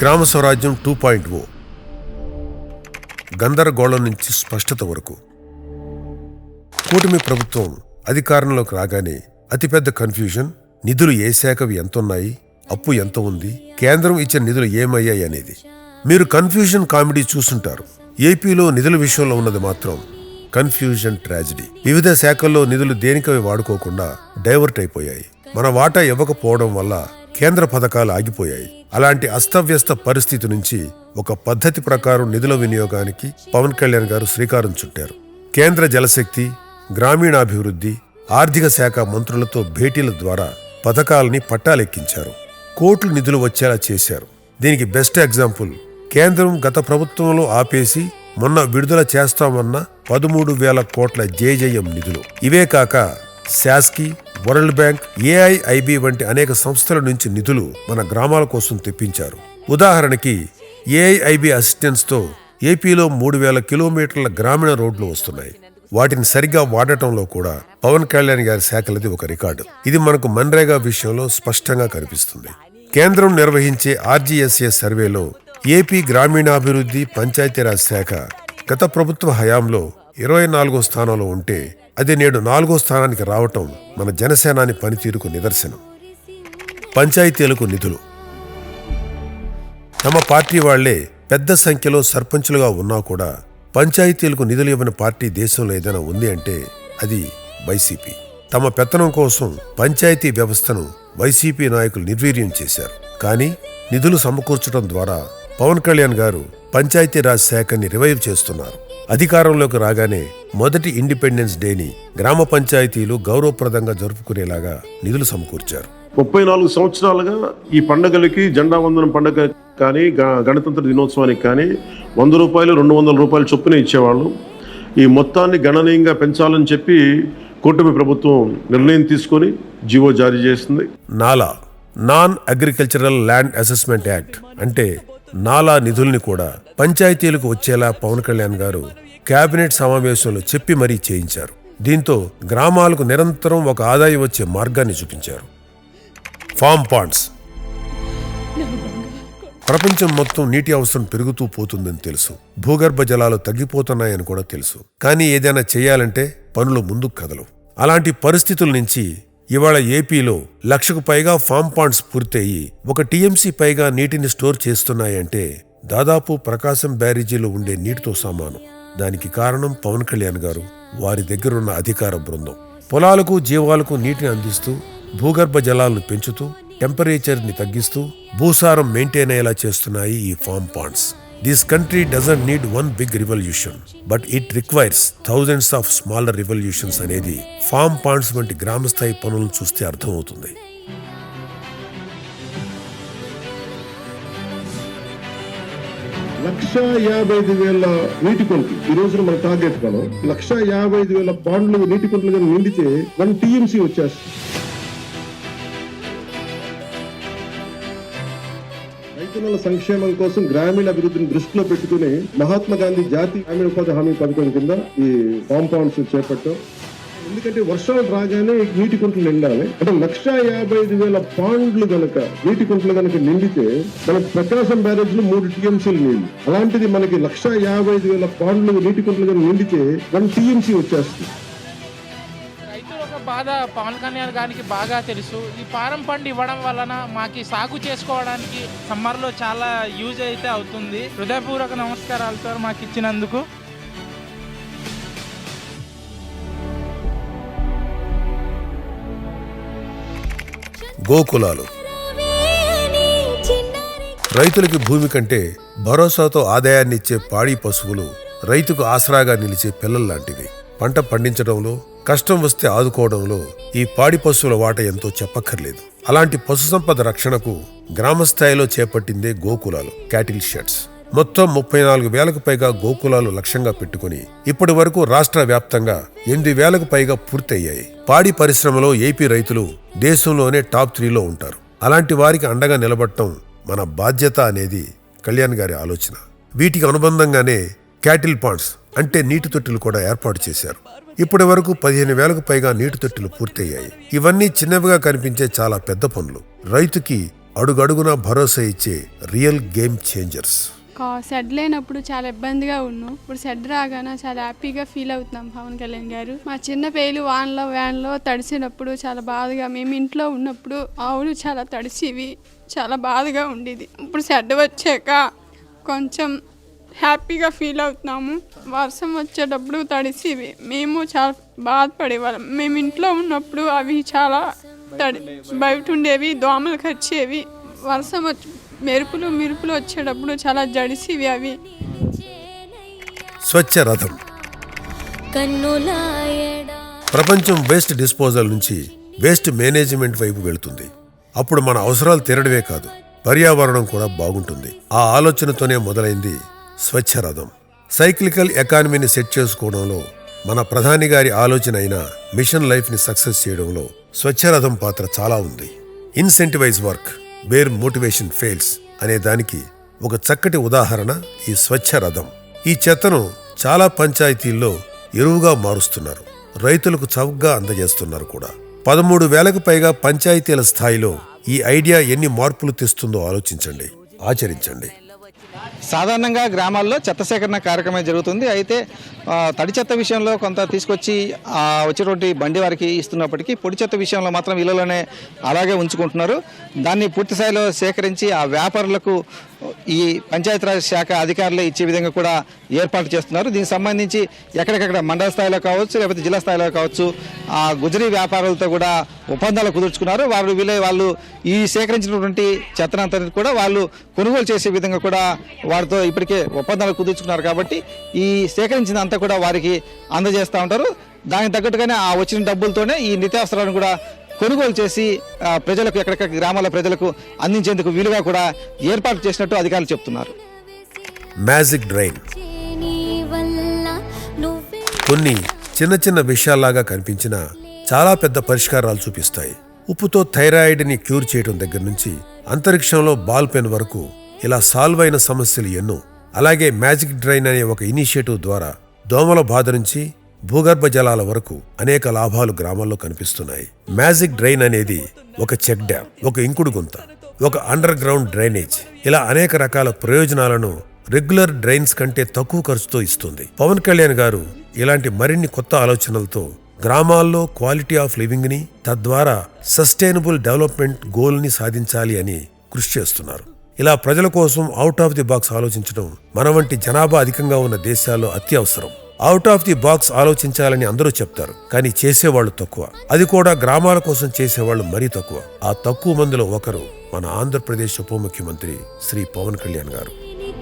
గ్రామ స్వరాజ్యం 2.0 గందరగోళం నుంచి స్పష్టత వరకు. కూటమి ప్రభుత్వం అధికారంలోకి రాగానే అతిపెద్ద కన్ఫ్యూజన్ నిధులు ఏ శాఖవి ఎంతున్నాయి, అప్పు ఎంత ఉంది, కేంద్రం ఇచ్చిన నిధులు ఏమయ్యాయి అనేది. మీరు కన్ఫ్యూజన్ కామెడీ చూసుంటారు. ఏపీలో నిధుల విషయంలో ఉన్నది మాత్రం కన్ఫ్యూజన్ ట్రాజడీ. వివిధ శాఖల్లో నిధులు దేనికవి వాడుకోకుండా డైవర్ట్ అయిపోయాయి. మన వాటా ఇవ్వకపోవడం వల్ల కేంద్ర పథకాలు ఆగిపోయాయి. అలాంటి అస్తవ్యస్త పరిస్థితి నుంచి ఒక పద్ధతి ప్రకారం నిధుల వినియోగానికి పవన్ కళ్యాణ్ గారు శ్రీకారం చుట్టారు. కేంద్ర జలశక్తి, గ్రామీణాభివృద్ధి, ఆర్థిక శాఖ మంత్రులతో భేటీల ద్వారా పథకాలని పట్టాలెక్కించారు. కోట్లు నిధులు వచ్చేలా చేశారు. దీనికి బెస్ట్ ఎగ్జాంపుల్ కేంద్రం గత ప్రభుత్వంలో ఆపేసి మొన్న విడుదల చేస్తామన్న 13,000 కోట్ల జేజేఎం నిధులు. ఇవే కాక శాస్కి, వరల్డ్ బ్యాంక్, ఏఐఐబి వంటి అనేక సంస్థల నుంచి నిధులు మన గ్రామాల కోసం తెప్పించారు. ఉదాహరణకి ఏఐఐబి అసిస్టెన్స్ తో ఏపీలో 3,000 కిలోమీటర్ల గ్రామీణ రోడ్లు వస్తున్నాయి. వాటిని సరిగ్గా వాడటంలో కూడా పవన్ కళ్యాణ్ గారి శాఖలది ఒక రికార్డు. ఇది మనకు మన్రేగా విషయంలో స్పష్టంగా కనిపిస్తుంది. కేంద్రం నిర్వహించే ఆర్జీఎస్ఏ సర్వేలో ఏపీ గ్రామీణాభివృద్ధి పంచాయతీరాజ్ శాఖ గత ప్రభుత్వ హయాంలో 24వ స్థానంలో ఉంటే అది నేడు 4వ స్థానానికి రావటం మన జనసేనాని పనితీరుకు నిదర్శనం. పంచాయతీలకు నిధులు. తమ పార్టీ వాళ్లే పెద్ద సంఖ్యలో సర్పంచులుగా ఉన్నా కూడా పంచాయతీలకు నిధులు ఇవ్వని పార్టీ దేశంలో ఏదైనా ఉంది అంటే అది వైసీపీ. తమ పెత్తనం కోసం పంచాయతీ వ్యవస్థను వైసీపీ నాయకులు నిర్వీర్యం చేశారు. కానీ నిధులు సమకూర్చడం ద్వారా పవన్ కళ్యాణ్ గారు పంచాయతీరాజ్ శాఖని రివైవ్ చేస్తున్నారు. అధికారంలోకి రాగానే మొదటి ఇండిపెండెన్స్ డేని గ్రామ పంచాయతీలు గౌరవప్రదంగా జరుపుకునేలాగా నిధులు సమకూర్చారు. 34 సంవత్సరాలుగా ఈ పండుగలకి, జెండా వందనం పండుగ కానీ, గణతంత్ర దినోత్సవానికి కానీ 100 రూపాయలు, 200 రూపాయలు చొప్పున ఇచ్చేవాళ్ళు. ఈ మొత్తాన్ని గణనీయంగా పెంచాలని చెప్పి కూటమి ప్రభుత్వం నిర్ణయం తీసుకొని జీవో జారీ చేసింది. నాలా, non agricultural land assessment act అంటే నాలా నిధుల్ని కూడా పంచాయతీలకు వచ్చేలా పవన్ కళ్యాణ్ గారు కేబినెట్ సమావేశంలో చెప్పి మరీ చేయించారు. దీంతో గ్రామాలకు నిరంతరం ఒక ఆదాయం వచ్చే మార్గాన్ని చూపించారు. Form Pond's. ప్రపంచం మొత్తం నీటి అవసరం పెరుగుతూ పోతుందని తెలుసు. భూగర్భ జలాలు తగ్గిపోతున్నాయని కూడా తెలుసు. కానీ ఏదైనా చేయాలంటే పనులు ముందుకు కదలవు. అలాంటి పరిస్థితుల నుంచి ఇవాళ ఏపీలో 1,00,000కు పైగా ఫామ్ పాండ్స్ పూర్తయి 1 టీఎంసీ పైగా నీటిని స్టోర్ చేస్తున్నాయంటే దాదాపు ప్రకాశం బ్యారేజీలో ఉండే నీటితో సమానం. దానికి కారణం పవన్ కళ్యాణ్ గారు, వారి దగ్గరున్న అధికార బృందం. పొలాలకు, జీవాలకు నీటిని అందిస్తూ, భూగర్భ జలాలను పెంచుతూ, టెంపరేచర్ని తగ్గిస్తూ భూసారం మెయింటైన్ అయ్యేలా చేస్తున్నాయి ఈ form Pond's. This country doesn't need one big revolution, but it requires thousands of smaller revolutions అనేది ఫామ్ పాండ్స్ వంటి గ్రామస్థాయి పనులను చూస్తే అర్థమవుతుంది. లక్ష 55,000 నీటి కుంటలు ఈ రోజున మన టార్గెట్ మనం 1,55,000 పాండ్లు నీటి కుంటలుగా నిండితే 1 టీఎంసీ వచ్చేస్తుంది. రైతుల సంక్షేమం కోసం గ్రామీణ అభివృద్ధిని దృష్టిలో పెట్టుకుని మహాత్మా గాంధీ జాతీయ గ్రామీణ ఉపాధి హామీ పథకం కింద ఈ ఫామ్ పాండ్స్ చేపట్టాం. ఎందుకంటే వర్షాలు రాగానే నీటి కుంటలు నిండాలి. అంటే 1,55,000 పాండ్లు గనక నీటి కుంటలు గనక నిండితే మనకి ప్రకాశం బ్యారేజ్ లో 3 టీఎంసీలు నీళ్లు. అలాంటిది మనకి 1,55,000 పాండ్లు నీటి కుంటలు గనక నిండితే 1 టీఎంసీ వచ్చేస్తుంది. బాధ పవన్ కళ్యాణ్ గారికి బాగా తెలుసు. ఈ పారం పండు ఇవ్వడం వలన మాకు సాగు చేసుకోవడానికి సమ్మర్లో చాలా యూజ్ అయితే అవుతుంది. హృదయపూర్వక నమస్కారాలు సార్ మాకు ఇచ్చినందుకు. గోకులాలు. రైతులకి భూమి కంటే భరోసాతో ఆదాయాన్నిచ్చే పాడి పశువులు రైతుకు ఆసరాగా నిలిచే పిల్లల్లాంటివి. పంట పండించడంలో, కష్టం వస్తే ఆదుకోవడంలో ఈ పాడి పశువుల వాట ఎంతో చెప్పక్కర్లేదు. అలాంటి పశు సంపద రక్షణకు గ్రామస్థాయిలో చేపట్టిందే గోకులాలు, క్యాటిల్ షెడ్స్. మొత్తం 34,000కు పైగా గోకులాలు లక్ష్యంగా పెట్టుకుని ఇప్పటి వరకు రాష్ట్ర వ్యాప్తంగా 8,000కు పైగా పూర్తయ్యాయి. పాడి పరిశ్రమలో ఏపీ రైతులు దేశంలోనే టాప్ 3లో ఉంటారు. అలాంటి వారికి అండగా నిలబడటం మన బాధ్యత అనేది కళ్యాణ్ గారి ఆలోచన. వీటికి అనుబంధంగానే క్యాటిల్ పాండ్స్ అంటే నీటి తొట్టెలు కూడా ఏర్పాటు చేశారు. ఇప్పటి వరకు 15,000కు పైగా నీటి తొట్టెలు పూర్తయ్యాయి. ఇవన్నీ చిన్నవిగా కనిపించే చాలా పెద్ద పనులు. రైతుకి అడుగడుగునా భరోసా ఇచ్చే రియల్ గేమ్ చేంజర్స్. సెడ్ లేనప్పుడు చాలా ఇబ్బందిగా ఉన్నాం. ఇప్పుడు సెడ్ రాగానే చాలా హ్యాపీగా ఫీల్ అవుతున్నాం. పవన్ కళ్యాణ్ గారు మా చిన్న పేలు వ్యాన్లో తడిసినప్పుడు చాలా బాధగా, మేము ఇంట్లో ఉన్నప్పుడు ఆవులు చాలా తడిసివి, చాలా బాధగా ఉండేది. ఇప్పుడు సెడ్ వచ్చాక కొంచెం హ్యాపీగా ఫీల్ అవుతున్నాము. వర్షం వచ్చేటప్పుడు తడిసివి మేము చాలా బాధపడేవాళ్ళం. మేము ఇంట్లో ఉన్నప్పుడు అవి చాలా బయట ఉండేవి, దోమలు కరిచేవి. వర్షం వచ్చి మెరుపులు వచ్చేటప్పుడు చాలా జడిసివి అవి. స్వచ్ఛ రథం. ప్రపంచం వేస్ట్ డిస్పోజల్ నుంచి వేస్ట్ మేనేజ్మెంట్ వైపు వెళుతుంది. అప్పుడు మన అవసరాలు తీరడమే కాదు, పర్యావరణం కూడా బాగుంటుంది. ఆ ఆలోచనతోనే మొదలైంది స్వచ్ఛ రథం. సైక్లికల్ ఎకానమీని సెట్ చేసుకోవడంలో మన ప్రధాని గారి ఆలోచన అయిన మిషన్ లైఫ్ ని సక్సెస్ చేయడంలో స్వచ్ఛ రథం పాత్ర చాలా ఉంది. Incentivise work wear motivation fails అనే దానికి ఒక చక్కటి ఉదాహరణ ఈ స్వచ్ఛ రథం. ఈ చెత్తను చాలా పంచాయతీల్లో ఎరువుగా మారుస్తున్నారు, రైతులకు చౌకగా అందజేస్తున్నారు కూడా. 13,000కు పైగా పంచాయతీల స్థాయిలో ఈ ఐడియా ఎన్ని మార్పులు తెస్తుందో ఆలోచించండి, ఆచరించండి. సాధారణంగా గ్రామాల్లో చెత్త సేకరణ కార్యక్రమం జరుగుతుంది. అయితే తడి చెత్త విషయంలో కొంత తీసుకొచ్చి వచ్చేటువంటి బండి వారికి ఇస్తున్నప్పటికీ పొడి చెత్త విషయంలో మాత్రం ఇళ్లలోనే అలాగే ఉంచుకుంటున్నారు. దాన్ని పూర్తి స్థాయిలో సేకరించి ఆ వ్యాపారులకు ఈ పంచాయతీరాజ్ శాఖ అధికారులు ఇచ్చే విధంగా కూడా ఏర్పాటు చేస్తున్నారు. దీనికి సంబంధించి ఎక్కడికక్కడ మండల స్థాయిలో కావచ్చు, లేకపోతే జిల్లా స్థాయిలో కావచ్చు, ఆ గుజరీ వ్యాపారులతో కూడా ఒప్పందాలు కుదుర్చుకున్నారు. వాళ్ళు ఈ సేకరించినటువంటి చెత్తనంతా కూడా వాళ్ళు కొనుగోలు చేసే విధంగా కూడా వారితో ఇప్పటికే ఒప్పందాలు కుదుర్చుకున్నారు. కాబట్టి ఈ సేకరించిన అంతా కూడా వారికి అందజేస్తూ ఉంటారు. దానికి తగ్గట్టుగానే ఆ వచ్చిన డబ్బులతోనే ఈ నిత్యావసరాలను కూడా కొనుగోలు చేసి ప్రజలకు, ఎక్కడెక్కడ గ్రామాల ప్రజలకు అందించేందుకు వీలుగా కూడా ఏర్పాటు చేసినట్టు అధికారులు చెప్తున్నారు. Magic drain. కొన్ని చిన్న చిన్న విషయాల్లాగా కనిపించిన చాలా పెద్ద పరిష్కారాలు చూపిస్తాయి. ఉప్పుతో థైరాయిడ్ని క్యూర్ చేయడం దగ్గర నుంచి అంతరిక్షంలో బాల్ పెన్ వరకు ఇలా సాల్వ్ అయిన సమస్యలు ఎన్నో. అలాగే మ్యాజిక్ డ్రైన్ అనే ఒక ఇనిషియేటివ్ ద్వారా దోమల బాధ నుంచి భూగర్భ జలాల వరకు అనేక లాభాలు గ్రామాల్లో కనిపిస్తున్నాయి. మ్యాజిక్ డ్రైన్ అనేది ఒక చెక్ డ్యామ్, ఒక ఇంకుడు గుంత, ఒక అండర్ గ్రౌండ్ డ్రైనేజ్, ఇలా అనేక రకాల ప్రయోజనాలను రెగ్యులర్ డ్రైన్స్ కంటే తక్కువ ఖర్చుతో ఇస్తుంది. పవన్ కళ్యాణ్ గారు ఇలాంటి మరిన్ని కొత్త ఆలోచనలతో గ్రామాల్లో క్వాలిటీ ఆఫ్ లివింగ్ ని, తద్వారా సస్టైనబుల్ డెవలప్మెంట్ గోల్ ని సాధించాలి అని కృషి చేస్తున్నారు. ఇలా ప్రజల కోసం అవుట్ ఆఫ్ ది బాక్స్ ఆలోచించడం మన వంటి జనాభా అధికంగా ఉన్న దేశాల్లో అత్యవసరం. అవుట్ ఆఫ్ ది బాక్స్ ఆలోచించాలని అందరూ చెప్తారు, కానీ చేసేవాళ్లు తక్కువ. అది కూడా గ్రామాల కోసం చేసేవాళ్లు మరీ తక్కువ. ఆ తక్కువ మందిలో ఒకరు మన ఆంధ్రప్రదేశ్ ఉప ముఖ్యమంత్రి శ్రీ పవన్ కళ్యాణ్ గారు.